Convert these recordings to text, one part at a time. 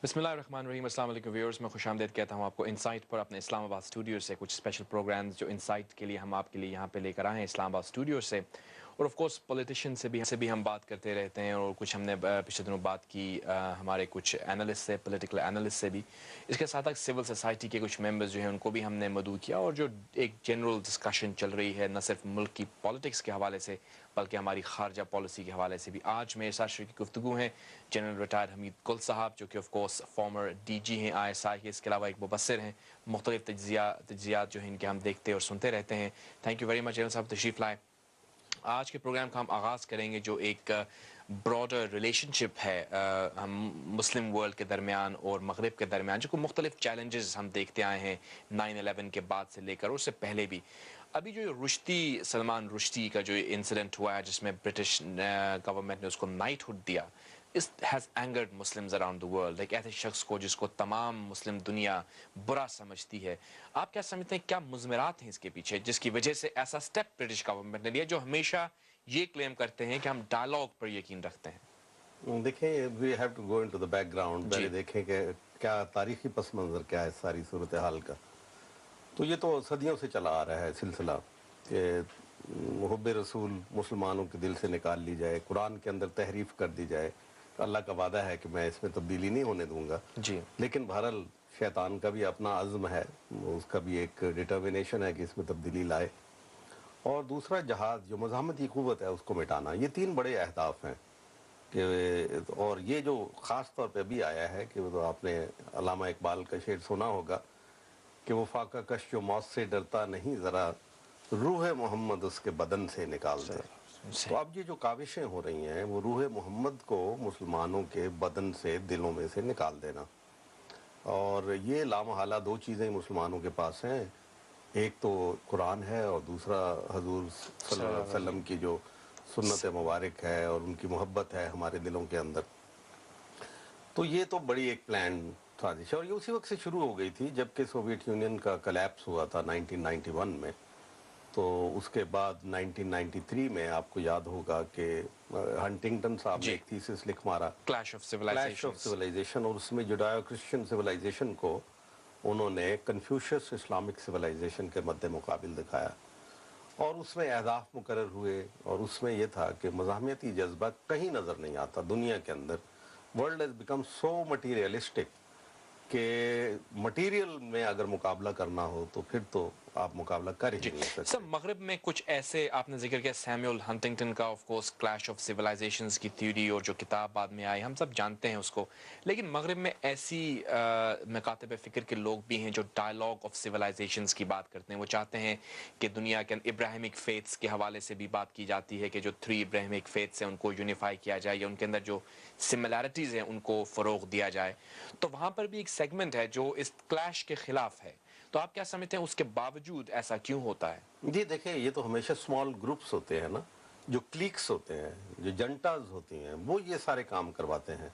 بسم اللہ الرحمن الرحیم. السلام علیکم ویورز. میں خوش آمدید کہتا ہوں آپ کو انسائٹ پر اپنے اسلام آباد اسٹوڈیو سے. کچھ اسپیشل پروگرامز جو انسائٹ کے لیے ہم آپ کے لیے یہاں پہ لے کر آئے ہیں اسلام آباد اسٹوڈیو سے. اور آف کورس پولیٹیشین سے بھی ہم بات کرتے رہتے ہیں, اور کچھ ہم نے پچھلے دنوں بات کی ہمارے کچھ اینالسٹ سے, پولیٹیکل اینالسٹ سے بھی. اس کے ساتھ سول سوسائٹی کے کچھ ممبرز جو ہیں ان کو بھی ہم نے مدعو کیا, اور جو ایک جنرل ڈسکشن چل رہی ہے نہ صرف ملک کی پالیٹکس کے حوالے سے بلکہ ہماری خارجہ پالیسی کے حوالے سے بھی. آج میرے ساتھ شریک گفتگو ہیں جنرل ریٹائرڈ حمید گل صاحب, جو کہ of course former D G ہیں ISI کے. اس کے علاوہ ایک مبصر ہیں, مختلف تجزیات جو ہیں ان کے ہم دیکھتے اور سنتے رہتے ہیں. Thank you very much general صاحب, تشریف لائے. آج کے پروگرام کا ہم آغاز کریں گے جو ایک براڈر ریلیشن شپ ہے ہم مسلم ورلڈ کے درمیان اور مغرب کے درمیان, جو کہ مختلف چیلنجز ہم دیکھتے آئے ہیں 9/11 کے بعد سے لے کر, اور اس سے پہلے بھی. ابھی جو سلمان رشدی کا جو انسیڈنٹ ہوا ہے جس میں برٹش گورنمنٹ نے اس کو نائٹ ہوڈ دیا, اس has angered Muslims around the world. ایک ایسے شخص کو جس کو تمام مسلم دنیا برا سمجھتی ہے. آپ کیا سمجھتے ہیں, کیا مضمرات ہیں اس کے پیچھے جس کی وجہ سے ایسا سٹیپ برٹش گورنمنٹ نے لیا, جو ہمیشہ یہ کلیم کرتے ہیں کہ ہم ڈائلاگ پر یقین رکھتے ہیں؟ دیکھیں, we have to go into the background. پہلے دیکھیں کہ کیا تاریخی پس منظر کیا ہے ساری صورتحال کا. تو یہ تو صدیوں سے چلا آ رہا ہے سلسلہ کہ محب رسول مسلمانوں کے دل سے نکال لی جائے, قرآن کے اندر تحریف کر دی جائے. اللہ کا وعدہ ہے کہ میں اس میں تبدیلی نہیں ہونے دوں گا. جی, لیکن بہرحال شیطان کا بھی اپنا عزم ہے, اس کا بھی ایک ڈٹرمنیشن ہے کہ اس میں تبدیلی لائے. اور دوسرا جہاد جو مزاحمتی قوت ہے اس کو مٹانا. یہ تین بڑے اہداف ہیں کہ, اور یہ جو خاص طور پہ بھی آیا ہے کہ وہ آپ نے علامہ اقبال کا شعر سنا ہوگا کہ وہ فاقہ کش جو موت سے ڈرتا نہیں, ذرا روح محمد اس کے بدن سے نکال دے. تو اب یہ جو کاوشیں ہو رہی ہیں وہ روح محمد کو مسلمانوں کے بدن سے, دلوں میں سے نکال دینا. اور یہ لامحالہ دو چیزیں مسلمانوں کے پاس ہیں, ایک تو قرآن ہے اور دوسرا حضور صلی اللہ علیہ وسلم کی جو سنت مبارک ہے اور ان کی محبت ہے ہمارے دلوں کے اندر. تو یہ تو بڑی ایک پلان سازش ہے, اور یہ اسی وقت سے شروع ہو گئی تھی جب کہ سوویت یونین کا کلیپس ہوا تھا 1991 میں. تو اس کے بعد 1993 میں آپ کو یاد ہوگا کہ ہنٹنگٹن صاحب نے ایک تھیسس لکھ مارا, کلیش آف سیولائزیشن, اور اس میں جوڈائو کرسچن سیولائزیشن کو انہوں نے کنفیوشس اسلامک سیولائزیشن کے مد مقابل دکھایا. اور اس میں اہداف مقرر ہوئے, اور اس میں یہ تھا کہ مزاحمتی جذبہ کہیں نظر نہیں آتا دنیا کے اندر. World has become so materialistic کہ مٹیریل میں اگر مقابلہ کرنا ہو تو پھر تو آپ مقابلہ کر ہی نہیں سکتے. سر, مغرب میں کچھ ایسے آپ نے ذکر کیا سیمیول ہنٹنگٹن کا, آف کورس کلیش آف سیولائزیشنز کی تھیوری, اور جو کتاب بعد میں آئی ہم سب جانتے ہیں اس کو. لیکن مغرب میں ایسی مکاتب فکر کے لوگ بھی ہیں جو ڈائلاگ آف سیولائزیشنز کی بات کرتے ہیں. وہ چاہتے ہیں کہ دنیا کے ابراہیمک فیتھس کے حوالے سے بھی بات کی جاتی ہے کہ جو 3 ابراہیمک فیتھس ہیں ان کو یونیفائی کیا جائے, یا ان کے اندر جو سملیرٹیز ہیں ان کو فروغ دیا جائے. تو وہاں پر بھی ایک سیگمنٹ ہے جو اس کلیش کے خلاف ہے. تو آپ کیا سمجھتے ہیں اس کے باوجود ایسا کیوں ہوتا ہے؟ جی دیکھیں, یہ تو ہمیشہ اسمال گروپس ہوتے ہیں نا, جو کلیکس ہوتے ہیں, جو جنٹاز ہوتی ہیں, وہ یہ سارے کام کرواتے ہیں.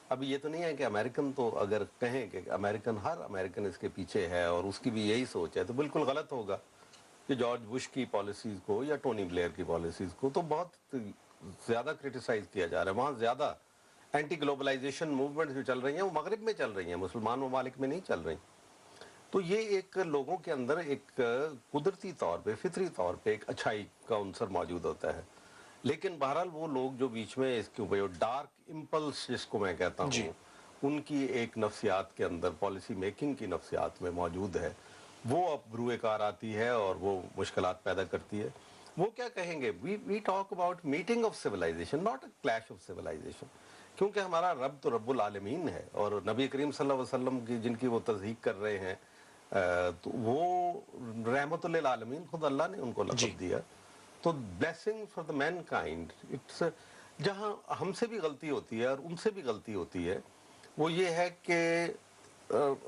ابھی یہ تو نہیں ہے کہ امریکن تو اگر کہیں کہ امریکن, ہر امریکن اس کے پیچھے ہے اور اس کی بھی یہی سوچ ہے, تو بالکل غلط ہوگا. کہ جارج بش کی پالیسیز کو یا ٹونی بلیئر کی پالیسیز کو تو بہت زیادہ کرٹیسائز کیا جا رہا ہے. وہاں زیادہ اینٹی گلوبلائزیشن موومنٹ جو چل رہی ہیں وہ مغرب میں چل رہی ہیں, مسلمان ممالک میں نہیں چل رہی. تو یہ ایک لوگوں کے اندر ایک قدرتی طور پہ, فطری طور پہ ایک اچھائی کا عنصر موجود ہوتا ہے. لیکن بہرحال وہ لوگ جو بیچ میں اس کے اوپر ڈارک امپلس جس کو میں کہتا ہوں, ان کی ایک نفسیات کے اندر, پالیسی میکنگ کی نفسیات میں موجود ہے, وہ اب بروئے کار آتی ہے اور وہ مشکلات پیدا کرتی ہے. وہ کیا کہیں گے, we talk about meeting of civilization, not a clash of civilization. کیونکہ ہمارا رب تو رب العالمین ہے, اور نبی کریم صلی اللہ علیہ وسلم کی جن کی وہ تصدیق کر رہے ہیں, تو وہ رحمت للعالمین, خود اللہ نے ان کو لقب دیا. تو blessing for the mankind, it's جہاں ہم سے بھی غلطی ہوتی ہے اور ان سے بھی غلطی ہوتی ہے, وہ یہ ہے کہ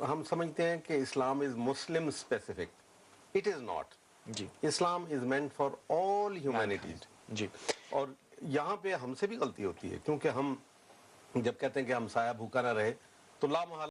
ہم سمجھتے ہیں کہ Islam is Muslim specific. It is not. Islam is meant for all humanities. اور یہاں پہ ہم سے بھی غلطی ہوتی ہے, کیونکہ ہم جب کہتے ہیں کہ ہمسایہ بھوکا نہ رہے, تو لامحالہ